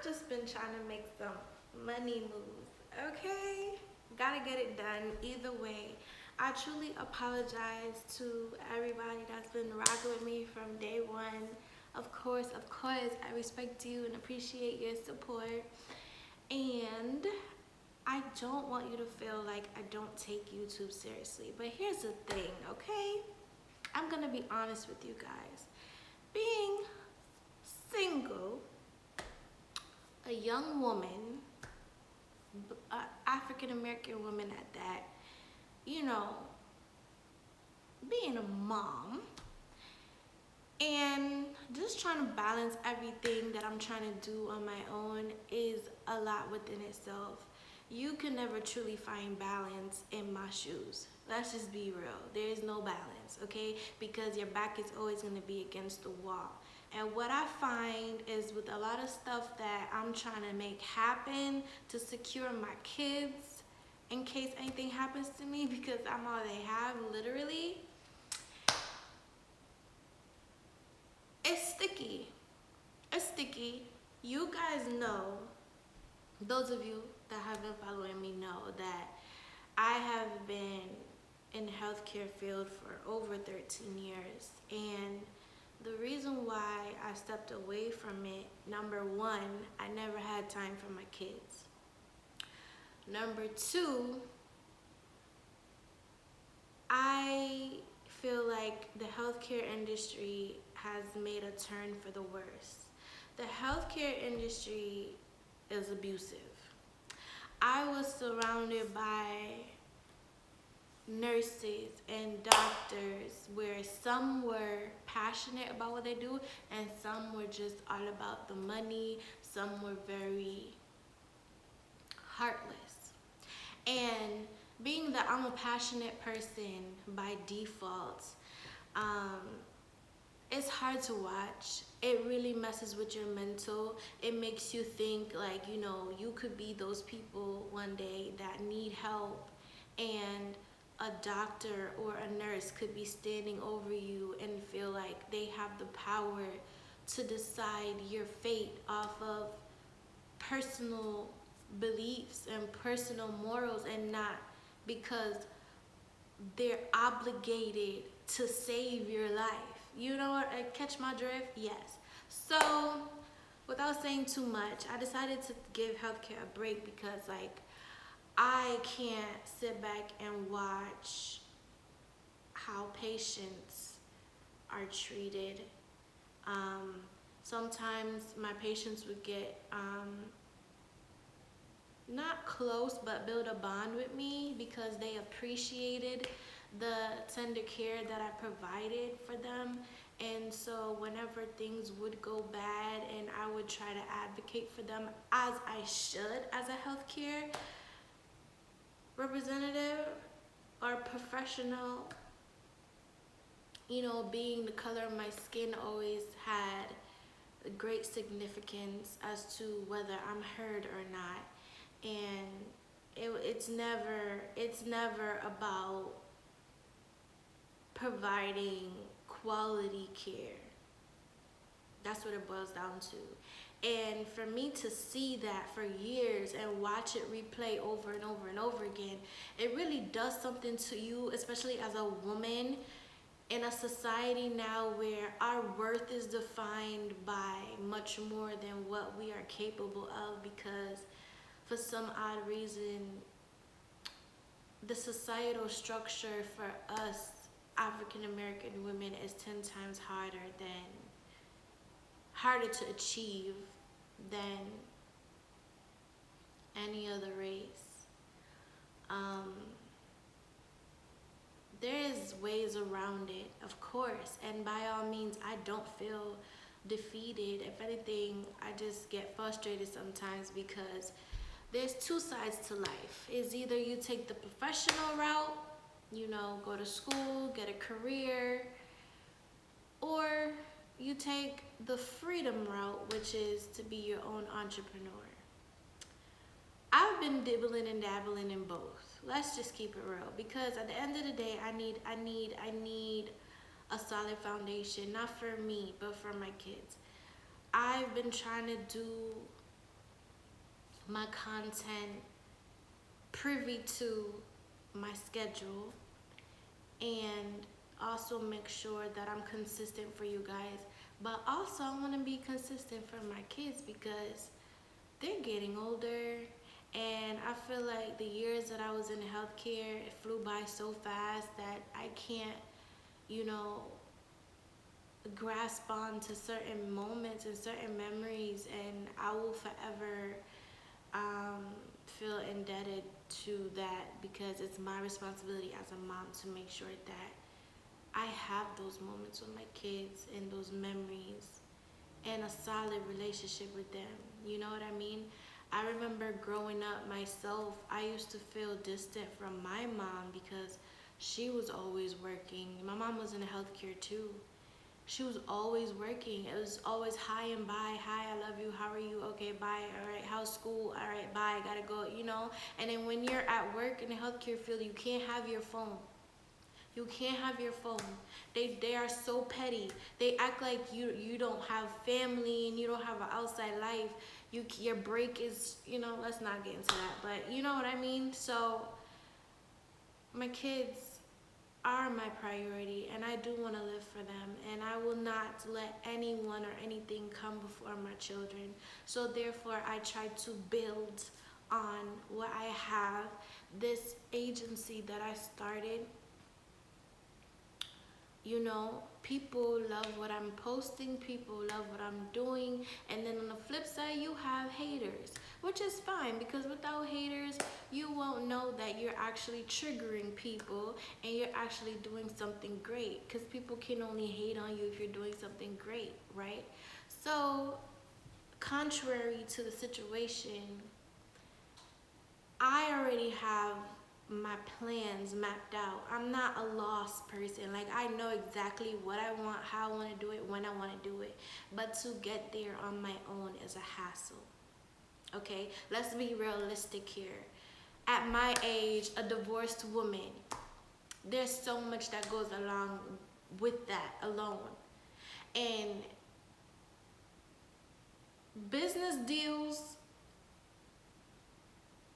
I've just been trying to make some money moves, okay? Gotta get it done either way. I truly apologize to everybody that's been rocking with me from day one. Of course, I respect you and appreciate your support. And I don't want you to feel like I don't take YouTube seriously. But here's the thing, okay? I'm gonna be honest with you guys. Being single, a young woman, African American woman at that, you know, being a mom, and just trying to balance everything that I'm trying to do on my own is a lot within itself. You can never truly find balance in my shoes. Let's just be real. There is no balance, okay? Because your back is always going to be against the wall. And what I find is with a lot of stuff that I'm trying to make happen to secure my kids in case anything happens to me, because I'm all they have, literally, it's sticky. It's sticky. You guys know, those of you that have been following me know that I have been in the healthcare field for over 13 years. And the reason why I stepped away from it, number one, I never had time for my kids. Number two, I feel like the healthcare industry has made a turn for the worse. The healthcare industry is abusive. I was surrounded by nurses and doctors where some were passionate about what they do and some were just all about the money. Some were very heartless. And being that I'm a passionate person by default, it's hard to watch. It really messes with your mental. It makes you think like, you know, you could be those people one day that need help, and a doctor or a nurse could be standing over you and feel like they have the power to decide your fate off of personal beliefs and personal morals, and not because they're obligated to save your life. You know what? Catch my drift? Yes. So, without saying too much, I decided to give healthcare a break because, like, I can't sit back and watch how patients are treated. Sometimes my patients would get not close, but build a bond with me because they appreciated the tender care that I provided for them. And so whenever things would go bad, and I would try to advocate for them as I should as a healthcare representative or professional, you know, being the color of my skin always had a great significance as to whether I'm heard or not. And it's never about providing quality care. That's what it boils down to. And for me to see that for years and watch it replay over and over and over again, it really does something to you, especially as a woman in a society now where our worth is defined by much more than what we are capable of, because for some odd reason, the societal structure for us African American women is 10 times harder to achieve than any other race. There's ways around it, of course, and by all means, I don't feel defeated. If anything, I just get frustrated sometimes because there's two sides to life. It's either you take the professional route, you know, go to school, get a career, or you take the freedom route, which is to be your own entrepreneur. I've been dibbling and dabbling in both. Let's just keep it real, because at the end of the day, I need a solid foundation, not for me, but for my kids. I've been trying to do my content privy to my schedule, and also make sure that I'm consistent for you guys. But also I want to be consistent for my kids because they're getting older, and I feel like the years that I was in healthcare, it flew by so fast that I can't, you know, grasp on to certain moments and certain memories, and I will forever um, feel indebted to that because it's my responsibility as a mom to make sure that I have those moments with my kids and those memories and a solid relationship with them. You know what I mean? I remember growing up myself, I used to feel distant from my mom because she was always working. My mom was in healthcare too. She was always working. It was always hi and bye. Hi, I love you. How are you? Okay, bye. All right, how's school? All right, bye. Gotta go, you know? And then when you're at work in the healthcare field, you can't have your phone. You can't have your phone. They are so petty. They act like you don't have family and you don't have an outside life. Your break is, you know, let's not get into that, but you know what I mean? So my kids are my priority, and I do want to live for them, and I will not let anyone or anything come before my children. So therefore I try to build on what I have. This agency that I started, you know, people love what I'm posting, people love what I'm doing, and then on the flip side you have haters, which is fine because without haters you won't know that you're actually triggering people and you're actually doing something great, because people can only hate on you if you're doing something great, right? So contrary to the situation, I already have my plans mapped out. I'm not a lost person. Like, I know exactly what I want, how I want to do it, when I want to do it. But to get there on my own is a hassle. Okay? Let's be realistic here. At my age, a divorced woman, there's so much that goes along with that alone. And business deals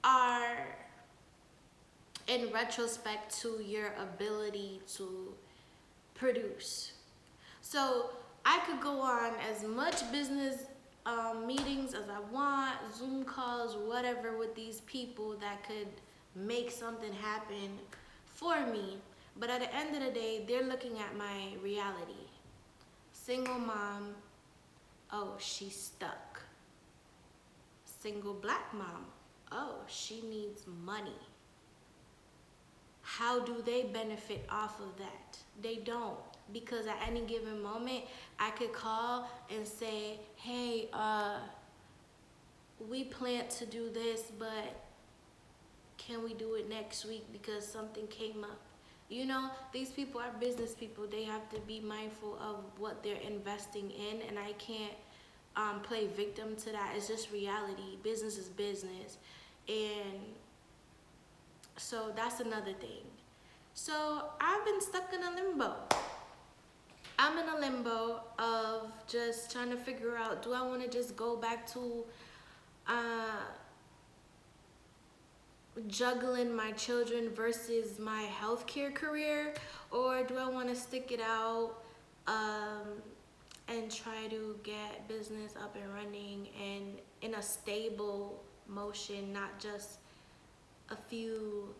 are in retrospect to your ability to produce. So I could go on as much business meetings as I want, Zoom calls, whatever, with these people that could make something happen for me. But at the end of the day, they're looking at my reality. Single mom, oh, she's stuck. Single black mom, oh, she needs money. How do they benefit off of that? They don't, because at any given moment I could call and say, hey, we plan to do this, but can we do it next week because something came up? You know, these people are business people. They have to be mindful of what they're investing in, and I can't play victim to that. It's just reality. Business is business. And so that's another thing. So I've been stuck in a limbo. I'm in a limbo of just trying to figure out, do I want to just go back to juggling my children versus my healthcare career, or do I want to stick it out and try to get business up and running and in a stable motion, not just a few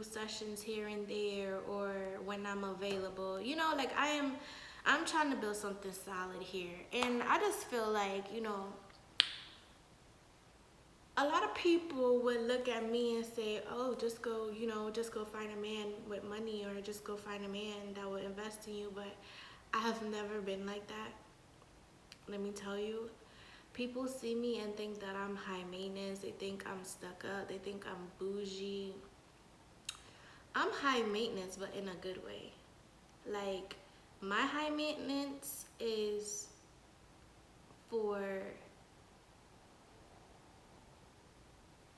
sessions here and there, or when I'm available. You know, like I'm trying to build something solid here. And I just feel like, you know, a lot of people would look at me and say, oh, just go, you know, just go find a man with money, or just go find a man that will invest in you. But I have never been like that. Let me tell you, people see me and think that I'm high maintenance. They think I'm stuck up. They think I'm bougie. I'm high maintenance, but in a good way. Like, my high maintenance is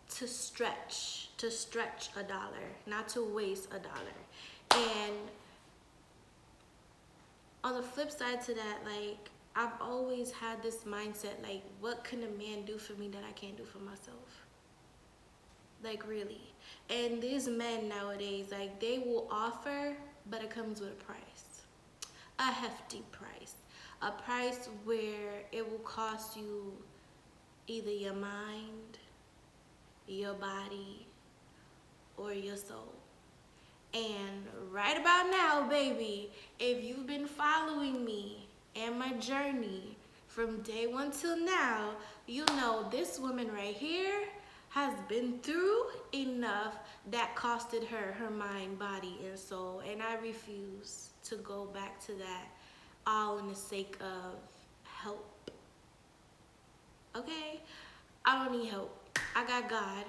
to stretch a dollar, not to waste a dollar. And the flip side to that, like, I've always had this mindset, like, what can a man do for me that I can't do for myself? Like, really. And these men nowadays, like, they will offer, but it comes with a price. A hefty price. A price where it will cost you either your mind, your body, or your soul. And right about now, baby, if you've been following me and my journey from day one till now, you know this woman right here has been through enough that costed her her mind, body, and soul. And I refuse to go back to that, all in the sake of help. Okay? I don't need help. I got God.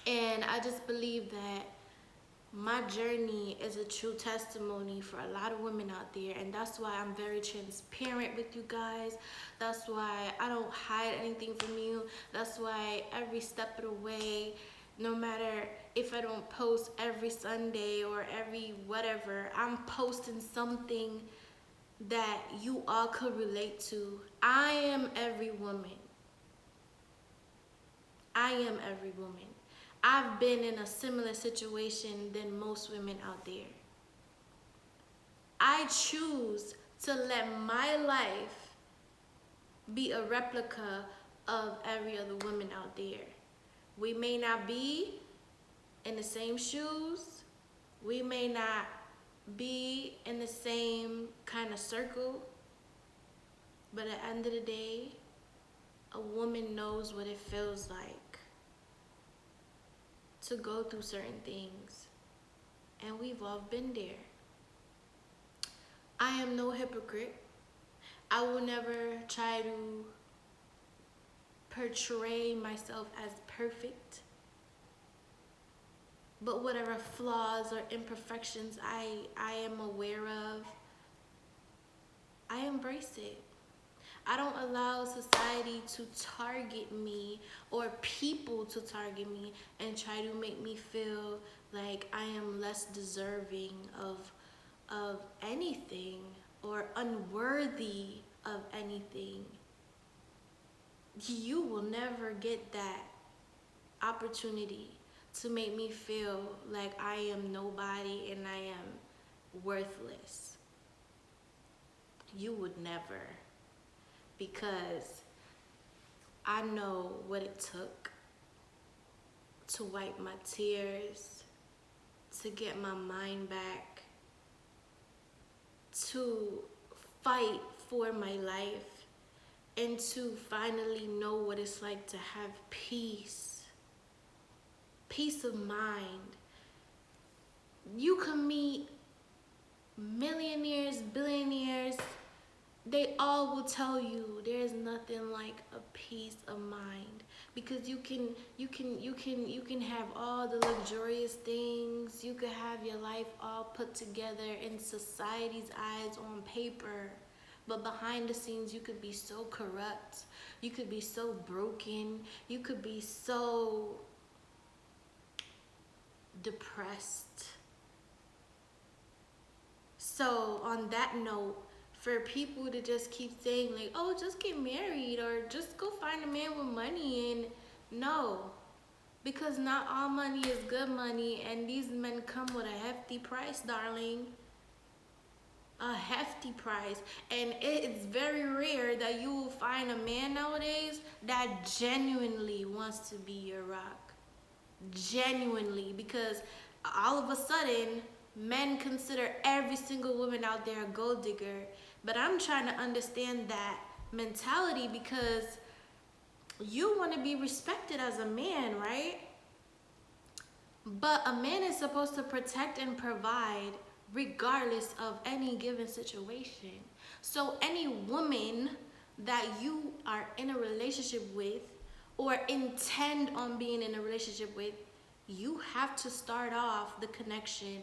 And I just believe that my journey is a true testimony for a lot of women out there, and that's why I'm very transparent with you guys. That's why I don't hide anything from you. That's why every step of the way, no matter if I don't post every Sunday or every whatever, I'm posting something that you all could relate to. I am every woman. I am every woman. I've been in a similar situation than most women out there. I choose to let my life be a replica of every other woman out there. We may not be in the same shoes. We may not be in the same kind of circle. But at the end of the day, a woman knows what it feels like to go through certain things, and we've all been there. I am no hypocrite. I will never try to portray myself as perfect, but whatever flaws or imperfections I am aware of, I embrace it. I don't allow society to target me or people to target me and try to make me feel like I am less deserving of anything or unworthy of anything. You will never get that opportunity to make me feel like I am nobody and I am worthless. You would never. Because I know what it took to wipe my tears, to get my mind back, to fight for my life, and to finally know what it's like to have peace of mind. You can meet millionaires, billionaires. They all will tell you there's nothing like a peace of mind, because you can have all the luxurious things. You could have your life all put together in society's eyes on paper, but behind the scenes you could be so corrupt. You could be so broken. You could be so depressed. So on that note, for people to just keep saying like, oh, just get married or just go find a man with money, and no, because not all money is good money, and these men come with a hefty price, darling. A hefty price. And it's very rare that you will find a man nowadays that genuinely wants to be your rock. Genuinely, because all of a sudden men consider every single woman out there a gold digger. But I'm trying to understand that mentality, because you want to be respected as a man, right? But a man is supposed to protect and provide regardless of any given situation. So any woman that you are in a relationship with or intend on being in a relationship with, you have to start off the connection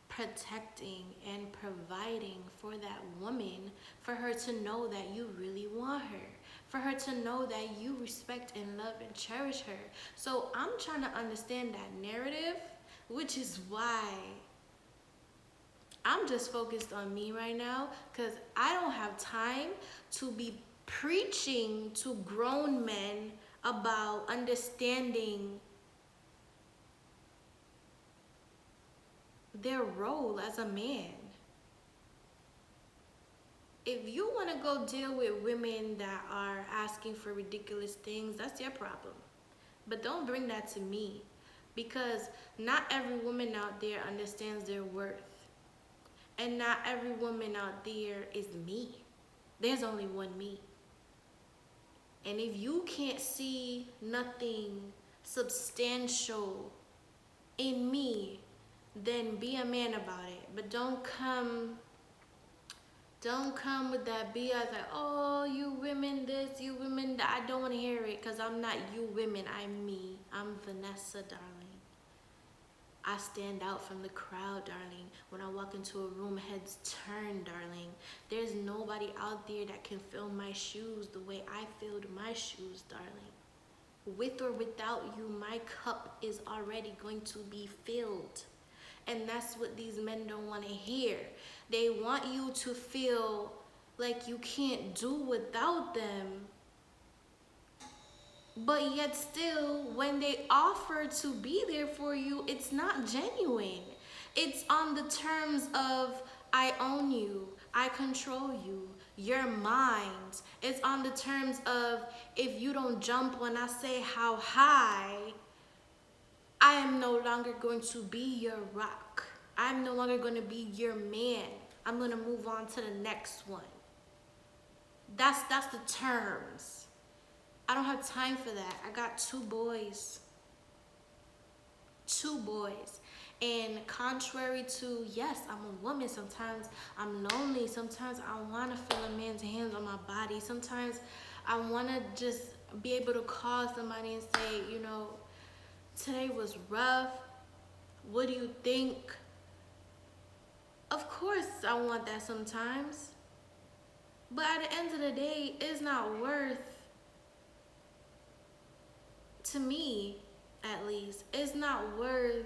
protecting and providing for that woman, for her to know that you really want her, for her to know that you respect and love and cherish her. So I'm trying to understand that narrative, which is why I'm just focused on me right now because I don't have time to be preaching to grown men about understanding their role as a man. If you want to go deal with women that are asking for ridiculous things, that's your problem. But don't bring that to me, because not every woman out there understands their worth. And not every woman out there is me. There's only one me. And if you can't see nothing substantial in me, then be a man about it. But don't come with that BS like, oh, you women this, you women that. I don't want to hear it, because I'm not you women. I'm me. I'm Vanessa, darling. I stand out from the crowd, darling. When I walk into a room, heads turn, darling. There's nobody out there that can fill my shoes the way I filled my shoes, darling. With or without you, my cup is already going to be filled. And that's what these men don't want to hear. They want you to feel like you can't do without them. But yet still, when they offer to be there for you, it's not genuine. It's on the terms of, I own you, I control you, you're mine. It's on the terms of, if you don't jump when I say how high, I am no longer going to be your rock. I'm no longer going to be your man. I'm going to move on to the next one. That's the terms. I don't have time for that. I got 2 boys. 2 boys. And contrary to, yes, I'm a woman. Sometimes I'm lonely. Sometimes I want to feel a man's hands on my body. Sometimes I want to just be able to call somebody and say, you know, today was rough. What do you think? Of course I want that sometimes. But at the end of the day, it's not worth, to me at least, it's not worth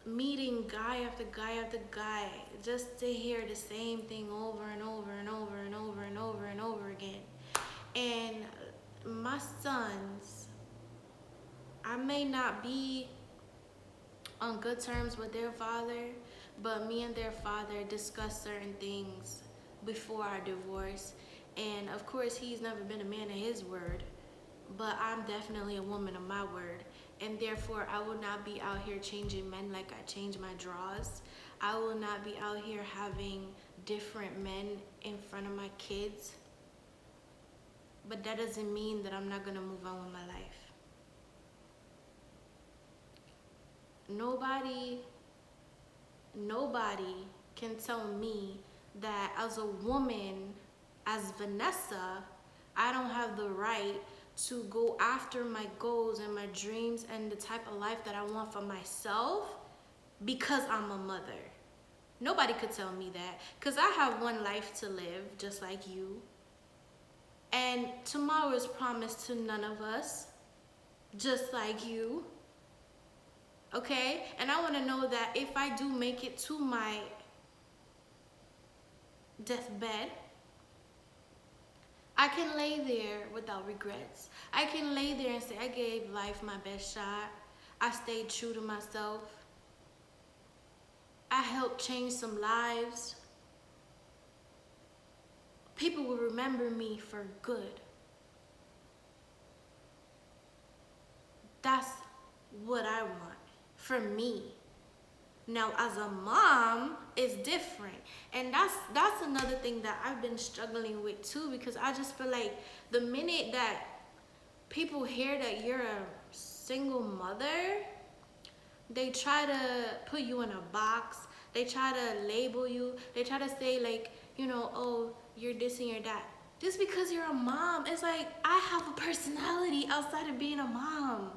meeting guy after guy after guy just to hear the same thing over and over and over and over and over and over again. And my sons, I may not be on good terms with their father, but me and their father discussed certain things before our divorce. And of course, he's never been a man of his word, but I'm definitely a woman of my word. And therefore, I will not be out here changing men like I change my drawers. I will not be out here having different men in front of my kids. But that doesn't mean that I'm not gonna move on with my life. Nobody can tell me that as a woman, as Vanessa, I don't have the right to go after my goals and my dreams and the type of life that I want for myself because I'm a mother. Nobody could tell me that, because I have one life to live, just like you. And tomorrow is promised to none of us, just like you. Okay? And I want to know that if I do make it to my deathbed, I can lay there without regrets. I can lay there and say, I gave life my best shot. I stayed true to myself. I helped change some lives. People will remember me for good. That's what I want for me. Now, as a mom, it's different. And that's another thing that I've been struggling with too, because I just feel like the minute that people hear that you're a single mother, they try to put you in a box. They try to label you. They try to say, like, you know, oh, you're this and you're that. Just because you're a mom, it's like, I have a personality outside of being a mom.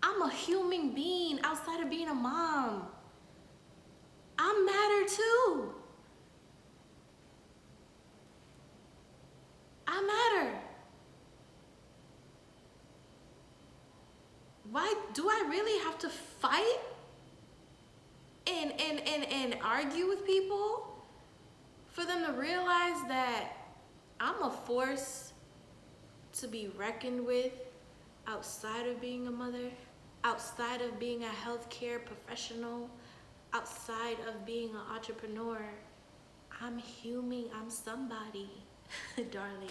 I'm a human being outside of being a mom. I matter too. I matter. Why do I really have to fight and argue with people, for them to realize that I'm a force to be reckoned with outside of being a mother, outside of being a healthcare professional, outside of being an entrepreneur. I'm human. I'm somebody, darling.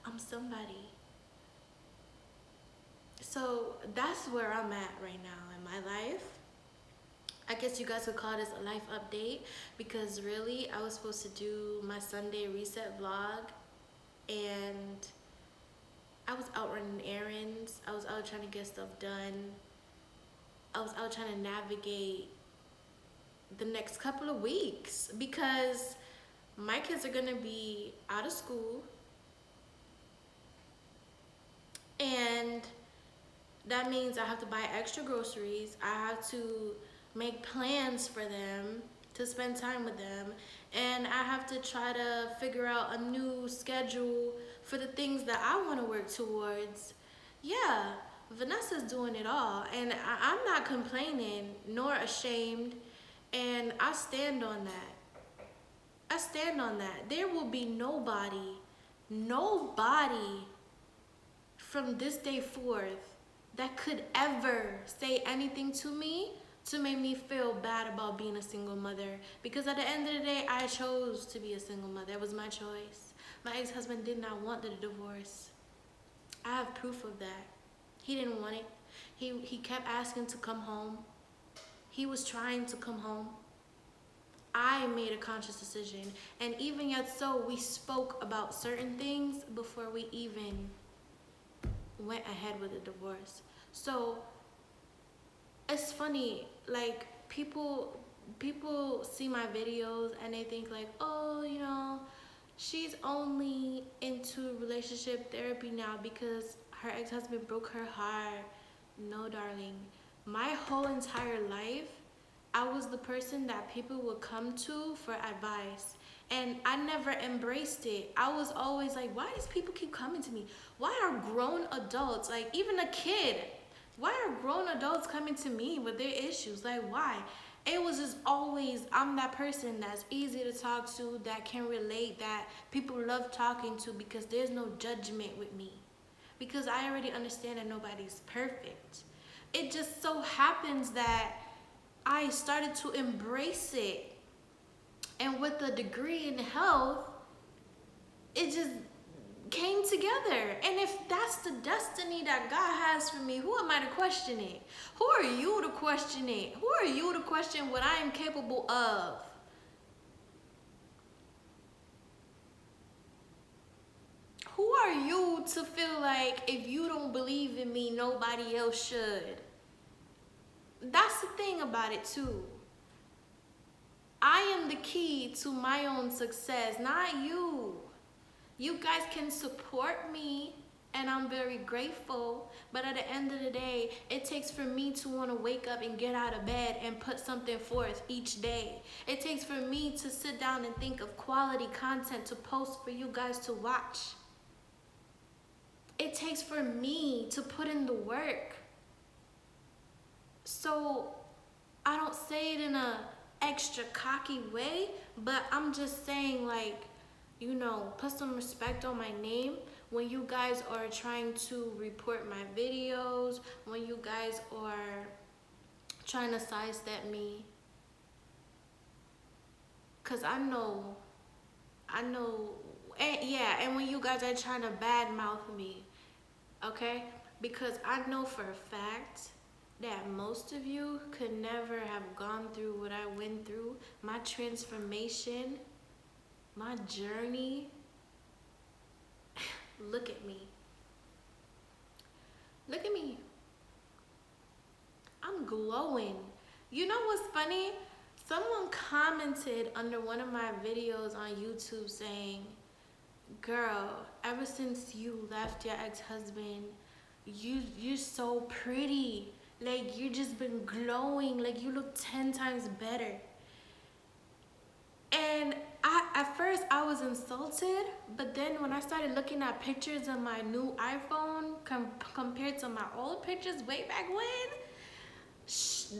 I'm somebody. So that's where I'm at right now in my life. I guess you guys could call this a life update, because really I was supposed to do my Sunday reset vlog, and I was out running errands. I was out trying to get stuff done. I was out trying to navigate the next couple of weeks, because my kids are gonna be out of school, and that means I have to buy extra groceries. I have to make plans for them, to spend time with them, and I have to try to figure out a new schedule for the things that I want to work towards. Yeah, Vanessa's doing it all, and I'm not complaining nor ashamed, and I stand on that. I stand on that. There will be nobody from this day forth that could ever say anything to me to make me feel bad about being a single mother. Because at the end of the day, I chose to be a single mother. It was my choice. My ex-husband did not want the divorce. I have proof of that. He didn't want it. He kept asking to come home. He was trying to come home. I made a conscious decision. And even yet so, we spoke about certain things before we even went ahead with the divorce. So it's funny, like people see my videos and they think like, oh, you know, she's only into relationship therapy now because her ex-husband broke her heart. No, darling. My whole entire life, I was the person that people would come to for advice. And I never embraced it. I was always like, why does people keep coming to me? Why are grown adults, like even a kid, why are grown adults coming to me with their issues? Like, why? It was just always, I'm that person that's easy to talk to, that can relate, that people love talking to, because there's no judgment with me. Because I already understand that nobody's perfect. It just so happens that I started to embrace it. And with a degree in health, it just came together. And if that's the destiny that God has for me, who am I to question it? Who are you to question it? Who are you to question what I am capable of? Who are you to feel like if you don't believe in me, nobody else should? That's the thing about it too. I am the key to my own success, not you. You guys can support me, and I'm very grateful, but at the end of the day, it takes for me to want to wake up and get out of bed and put something forth each day. It takes for me to sit down and think of quality content to post for you guys to watch. It takes for me to put in the work. So I don't say it in a extra cocky way, but I'm just saying, like, you know, put some respect on my name when you guys are trying to report my videos, when you guys are trying to sidestep me. Cause I know, and yeah, and when you guys are trying to badmouth me, okay? Because I know for a fact that most of you could never have gone through what I went through, my transformation, my journey. Look at me. Look at me. I'm glowing. You know what's funny? Someone commented under one of my videos on YouTube saying, girl, ever since you left your ex-husband, you're so pretty. Like, you just been glowing. Like, you look 10 times better. And at first I was insulted, but then when I started looking at pictures of my new iPhone compared to my old pictures way back when,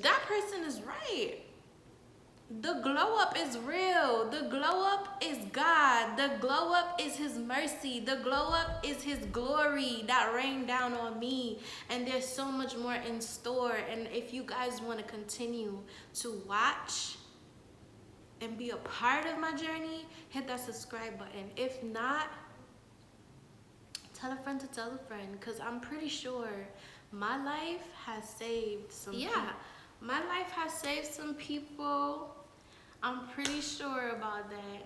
that person is right. The glow up is real. The glow up is God. The glow up is His mercy. The glow up is His glory that rained down on me. And there's so much more in store. And if you guys want to continue to watch and be a part of my journey, hit that subscribe button. If not, tell a friend to tell a friend, because I'm pretty sure my life has saved some people. My life has saved some people. I'm pretty sure about that.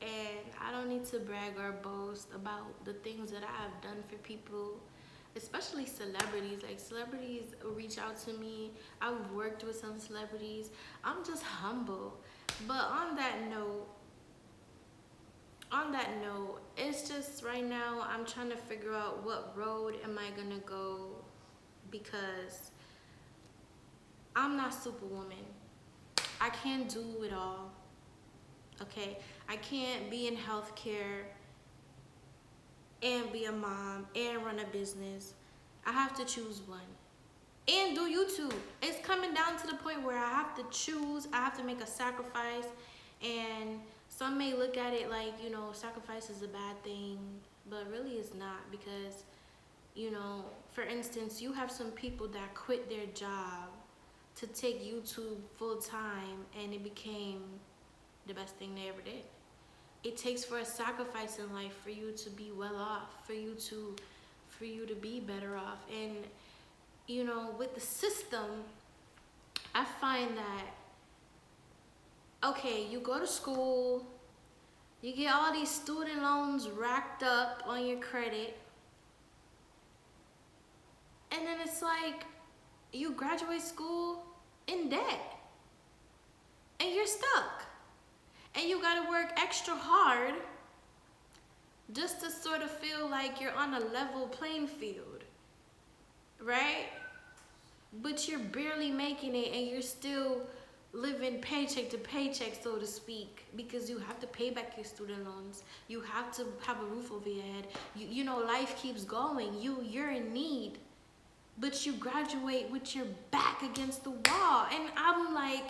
And I don't need to brag or boast about the things that I have done for people, especially celebrities. Like, celebrities reach out to me. I've worked with some celebrities. I'm just humble. But on that note, it's just right now I'm trying to figure out what road am I gonna go, because I'm not Superwoman. I can't do it all. Okay, I can't be in healthcare and be a mom and run a business. I have to choose one. And do YouTube. It's coming down to the point where I have to choose. I have to make a sacrifice. And some may look at it like, you know, sacrifice is a bad thing, but really it's not, because, you know, for instance, you have some people that quit their job to take YouTube full time, and it became the best thing they ever did. It takes for a sacrifice in life for you to be well off, for you to be better off. And, you know, with the system, I find that, okay, you go to school, you get all these student loans racked up on your credit, and then it's like you graduate school in debt, and you're stuck, and you gotta work extra hard just to sort of feel like you're on a level playing field, right? But you're barely making it, and you're still living paycheck to paycheck, so to speak, because you have to pay back your student loans. You have to have a roof over your head. You know, life keeps going. You're in need, but you graduate with your back against the wall. And I'm like,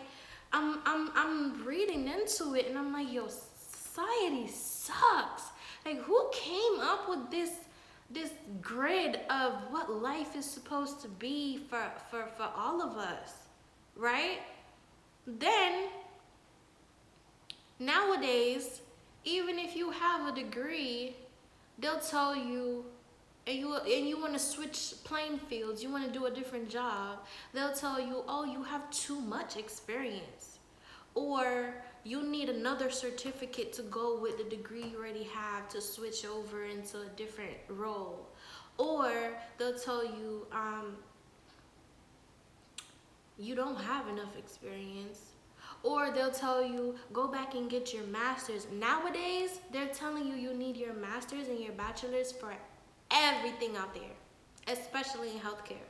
I'm reading into it, and I'm like, yo, society sucks. Like, who came up with this grid of what life is supposed to be for all of us, right? Then, nowadays, even if you have a degree, they'll tell you, and you want to switch playing fields, you want to do a different job, they'll tell you, oh, you have too much experience, or you need another certificate to go with the degree you already have to switch over into a different role, or they'll tell you, you don't have enough experience, or they'll tell you, go back and get your master's. Nowadays, they're telling you you need your master's and your bachelor's for everything out there, especially in healthcare.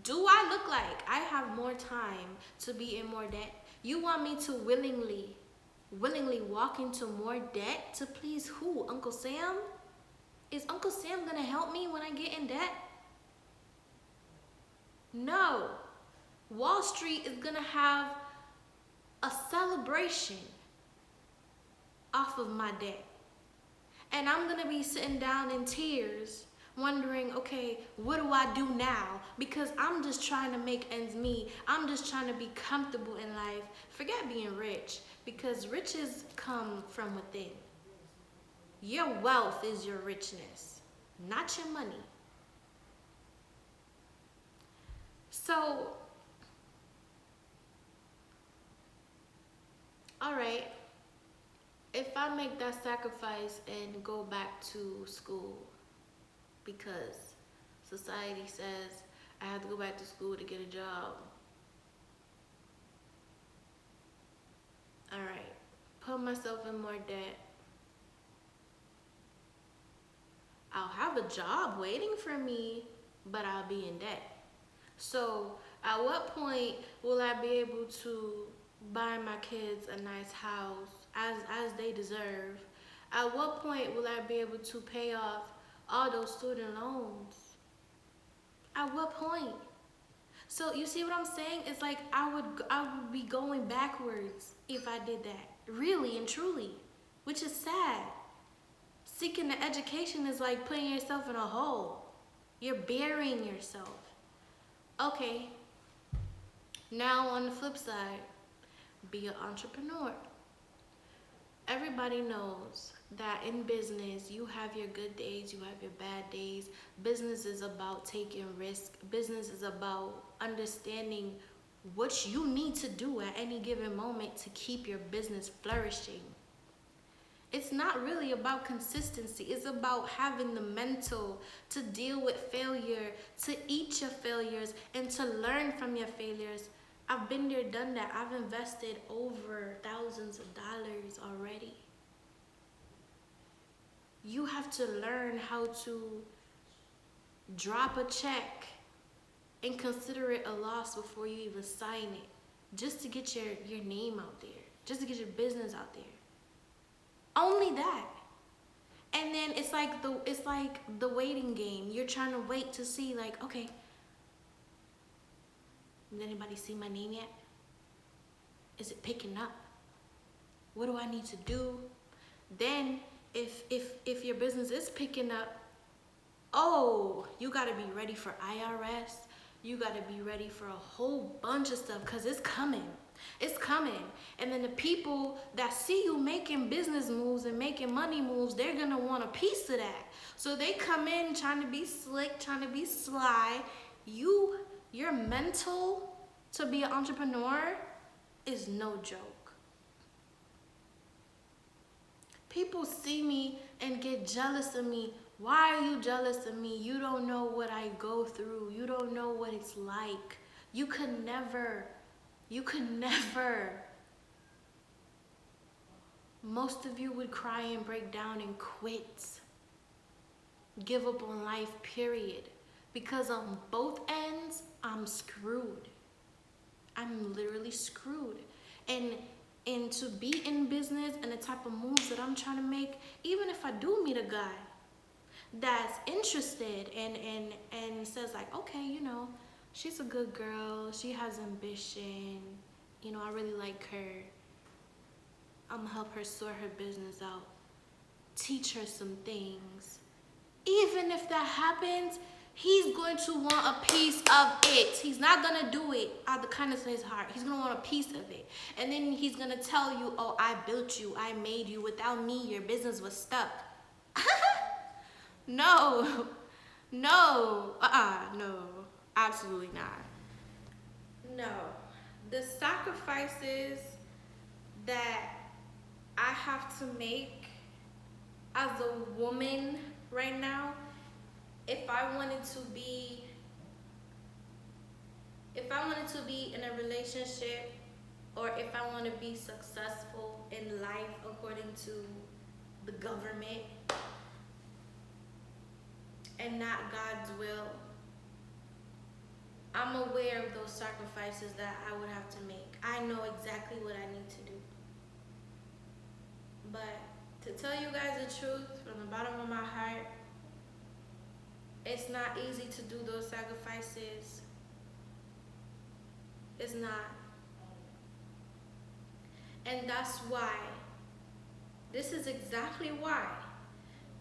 Do I look like I have more time to be in more debt? You want me to willingly walk into more debt to please who? Uncle Sam? Is Uncle Sam gonna help me when I get in debt? No. Wall Street is gonna have a celebration off of my debt. And I'm gonna be sitting down in tears wondering, okay, what do I do now? Because I'm just trying to make ends meet. I'm just trying to be comfortable in life. Forget being rich, because riches come from within. Your wealth is your richness, not your money. So, all right, if I make that sacrifice and go back to school because society says I have to go back to school to get a job, all right, put myself in more debt. I'll have a job waiting for me, but I'll be in debt. So at what point will I be able to buy my kids a nice house as they deserve? At what point will I be able to pay off all those student loans? At what point? So you see what I'm saying? It's like I would be going backwards if I did that. Really and truly. Which is sad. Seeking the education is like putting yourself in a hole. You're burying yourself. Okay. Now on the flip side, be an entrepreneur. Everybody knows that in business, you have your good days, you have your bad days. Business is about taking risk. Business is about understanding what you need to do at any given moment to keep your business flourishing. It's not really about consistency. It's about having the mental to deal with failure, to eat your failures, and to learn from your failures. I've been there, done that. I've invested over thousands of dollars already. You have to learn how to drop a check and consider it a loss before you even sign it. Just to get your name out there. Just to get your business out there. Only that. And then it's like the waiting game. You're trying to wait to see, like, okay, did anybody see my name yet? Is it picking up? What do I need to do? Then if your business is picking up, oh, you gotta be ready for IRS. You gotta be ready for a whole bunch of stuff, because it's coming. It's coming. And then the people that see you making business moves and making money moves, they're gonna want a piece of that. So they come in trying to be slick, trying to be sly. Your mental to be an entrepreneur is no joke. People see me and get jealous of me. Why are you jealous of me? You don't know what I go through. You don't know what it's like. You could never. Most of you would cry and break down and quit. Give up on life, period. Because on both ends, I'm screwed. I'm literally screwed. And to be in business and the type of moves that I'm trying to make, even if I do meet a guy that's interested and says like, okay, you know, she's a good girl, she has ambition, you know, I really like her, I'm gonna help her sort her business out, teach her some things. Even if that happens, he's going to want a piece of it. He's not going to do it out of the kindness of his heart. He's going to want a piece of it. And then he's going to tell you, oh, I built you. I made you. Without me, your business was stuck. No. No. No. Absolutely not. No. The sacrifices that I have to make as a woman right now, if I wanted to be in a relationship, or if I want to be successful in life according to the government and not God's will, I'm aware of those sacrifices that I would have to make. I know exactly what I need to do. But to tell you guys the truth from the bottom of my heart, it's not easy to do those sacrifices. It's not. And that's why, this is exactly why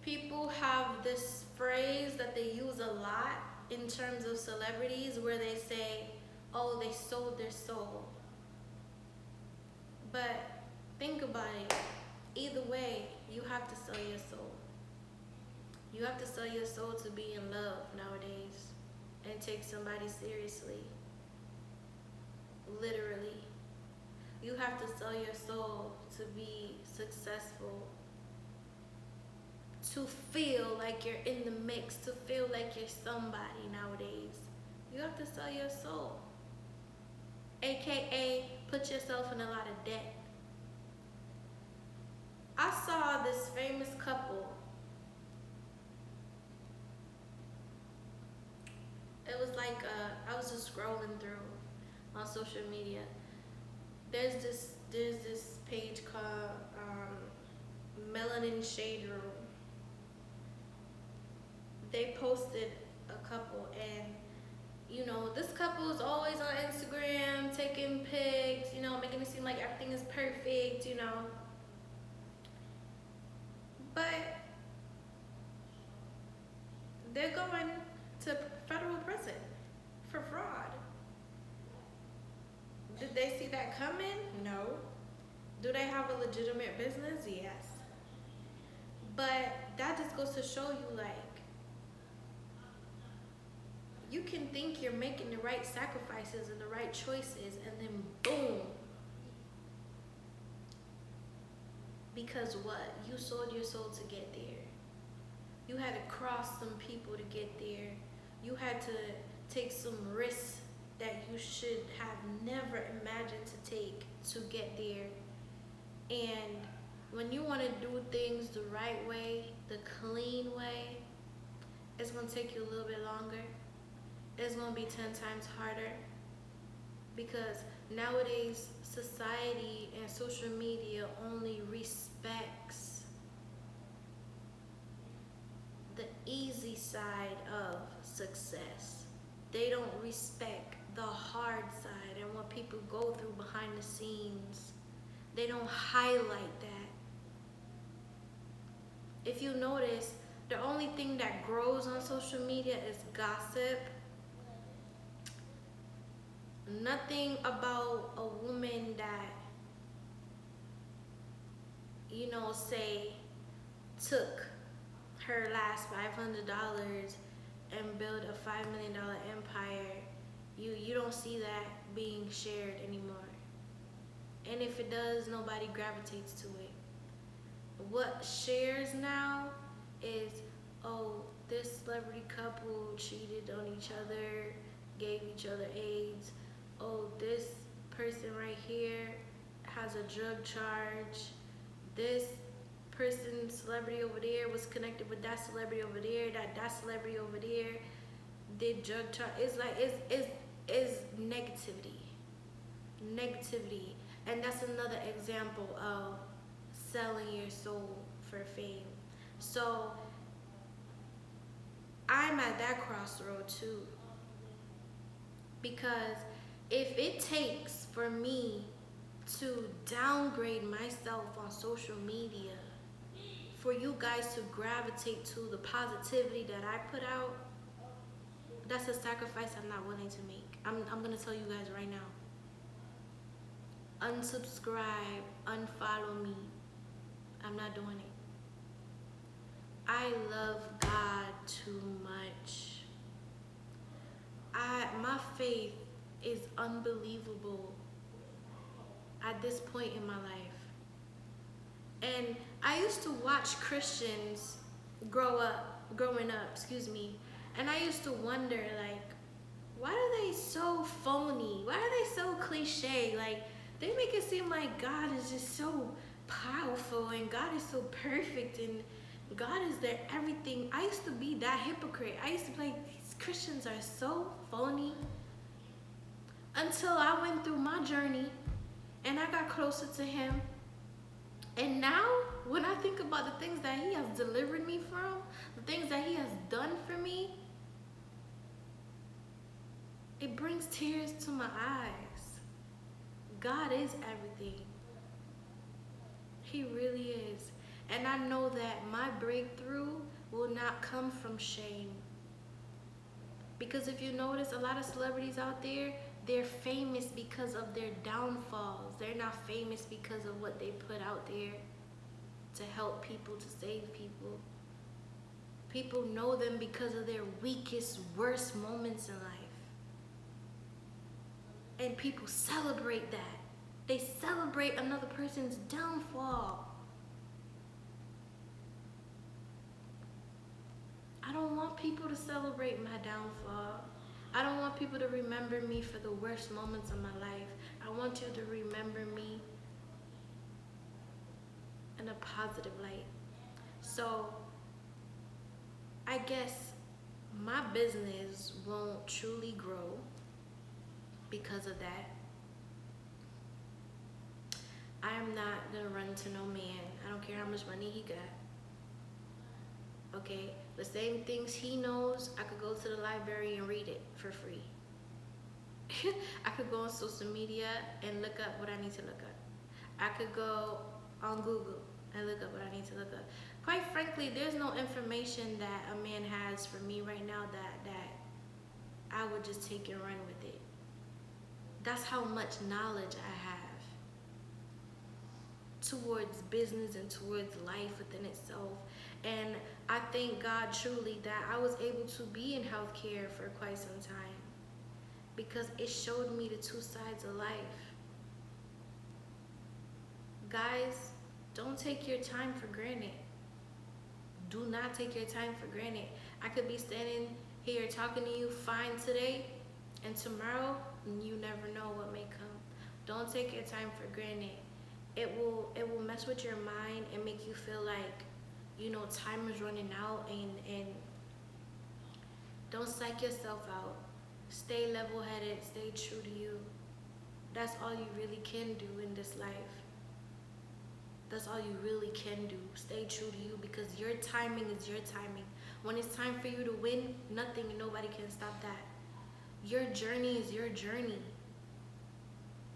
people have this phrase that they use a lot in terms of celebrities where they say, oh, they sold their soul. But think about it. Either way, you have to sell your soul. You have to sell your soul to be in love nowadays and take somebody seriously. Literally. You have to sell your soul to be successful, to feel like you're in the mix, to feel like you're somebody nowadays. You have to sell your soul. AKA, put yourself in a lot of debt. I saw this famous couple. It was like, I was just scrolling through on social media. There's this page called Melanin Shade Room. They posted a couple, and This couple is always on Instagram taking pics, making it seem like everything is perfect. But they're going to federal prison for fraud. Did they see that coming? No. Do they have a legitimate business? Yes. But that just goes to show you, like, you can think you're making the right sacrifices and the right choices, and then boom. Because what? You sold your soul to get there. You had to cross some people to get there. You had to take some risks that you should have never imagined to take to get there. And when you want to do things the right way, the clean way, it's going to take you a little bit longer. It's going to be 10 times harder, because nowadays society and social media only respects the easy side of success. They don't respect the hard side and what people go through behind the scenes. They don't highlight that. If you notice, the only thing that grows on social media is gossip. Nothing about a woman that, say, took her last $500 and built a $5 million empire. You don't see that being shared anymore. And if it does, nobody gravitates to it. What shares now is, oh, this celebrity couple cheated on each other, gave each other AIDS. Oh, this person right here has a drug charge. This person, celebrity over there, was connected with that celebrity over there. That celebrity over there did drug charge. It's like it's negativity. And that's another example of selling your soul for fame. So I'm at that crossroad too, because if it takes for me to downgrade myself on social media for you guys to gravitate to the positivity that I put out, that's a sacrifice I'm not willing to make. I'm gonna tell you guys right now. Unsubscribe, unfollow me. I'm not doing it. I love God too much. My faith is unbelievable at this point in my life. And I used to watch Christians growing up, and I used to wonder, like, why are they so phony? Why are they so cliche? Like, they make it seem like God is just so powerful and God is so perfect and God is their everything. I used to be that hypocrite. I used to be like, these Christians are so phony, until I went through my journey and I got closer to Him. And now, when I think about the things that He has delivered me from, the things that He has done for me, it brings tears to my eyes. God is everything. He really is. And I know that my breakthrough will not come from shame. Because if you notice, a lot of celebrities out there, they're famous because of their downfalls. They're not famous because of what they put out there to help people, to save people. People know them because of their weakest, worst moments in life. And people celebrate that. They celebrate another person's downfall. I don't want people to celebrate my downfall. I don't want people to remember me for the worst moments of my life. I want you to remember me in a positive light. So I guess my business won't truly grow because of that. I am not gonna run to no man. I don't care how much money he got. Okay, the same things he knows, I could go to the library and read it for free. I could go on social media and look up what I need to look up. I could go on Google and look up what I need to look up. Quite frankly, there's no information that a man has for me right now that I would just take and run with it. That's how much knowledge I have towards business and towards life within itself. And I thank God truly that I was able to be in healthcare for quite some time, because it showed me the two sides of life. Guys, don't take your time for granted. Do not take your time for granted. I could be standing here talking to you fine today, and tomorrow you never know what may come. Don't take your time for granted. It will mess with your mind and make you feel like, time is running out, and don't psych yourself out. Stay level-headed, stay true to you. That's all you really can do in this life. That's all you really can do. Stay true to you, because your timing is your timing. When it's time for you to win, nothing and nobody can stop that. Your journey is your journey.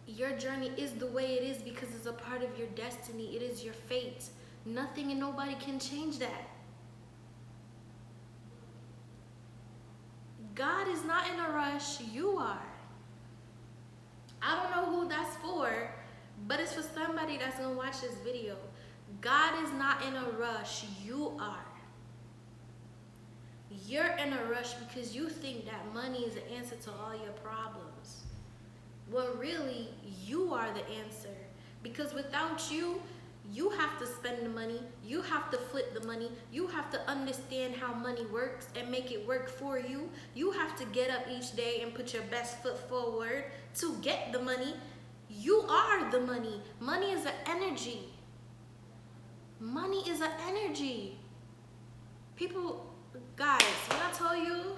Your journey is the way it is because it's a part of your destiny. It is your fate. Nothing and nobody can change that. God is not in a rush. You are. I don't know who that's for, but it's for somebody that's going to watch this video. God is not in a rush. You are. You're in a rush because you think that money is the answer to all your problems. Well, really, you are the answer. Because without you, you have to spend the money. You have to flip the money. You have to understand how money works and make it work for you. You have to get up each day and put your best foot forward to get the money. You are the money. Money is an energy. Money is an energy. People, guys, when I tell you,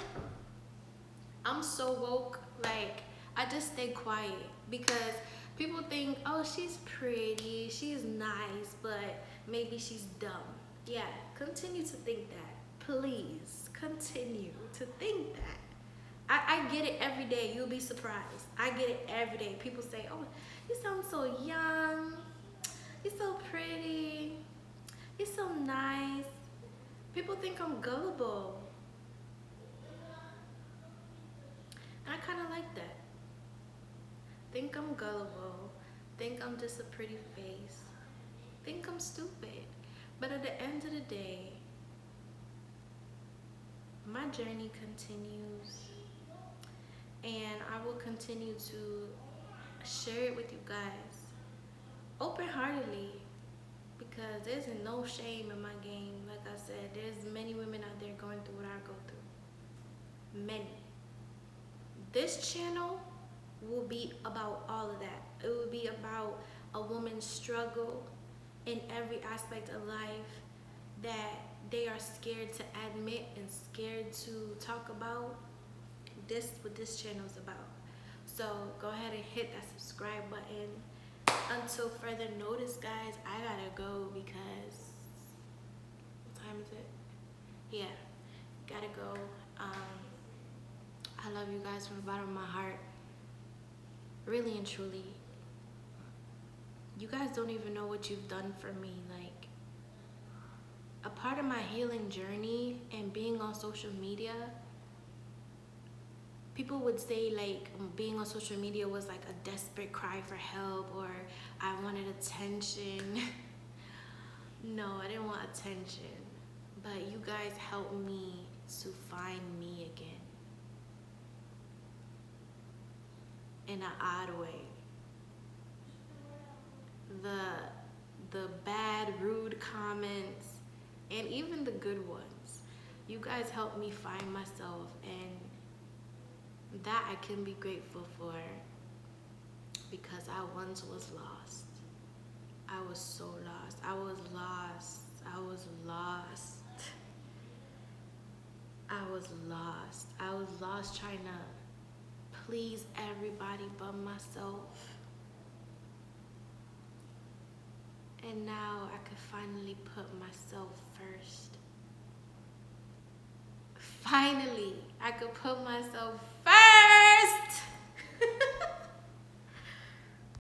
I'm so woke, like, I just stay quiet because people think, oh, she's pretty, she's nice, but maybe she's dumb. Yeah, continue to think that. Please, continue to think that. I get it every day. You'll be surprised. I get it every day. People say, oh, you sound so young. You're so pretty. You're so nice. People think I'm gullible. And I kind of like that. Think I'm gullible. Think I'm just a pretty face. Think I'm stupid. But at the end of the day, my journey continues. And I will continue to share it with you guys open-heartedly, because there's no shame in my game. Like I said, there's many women out there going through what I go through. Many. This channel will be about all of that. It will be about a woman's struggle in every aspect of life that they are scared to admit and scared to talk about. This what this channel is about. So go ahead and hit that subscribe button. Until further notice, guys, I gotta go because what time is it? Yeah, gotta go. I love you guys from the bottom of my heart, really and truly. You guys don't even know what you've done for me. Like, a part of my healing journey and being on social media, people would say like being on social media was like a desperate cry for help, or I wanted attention. No, I didn't want attention, but you guys helped me to find me again. In an odd way. The bad, rude comments, and even the good ones. You guys helped me find myself, and that I can be grateful for, because I once was lost. I was so lost. I was lost. I was lost. I was lost. I was lost trying to please everybody but myself. And now I could finally put myself first. Finally, I could put myself first.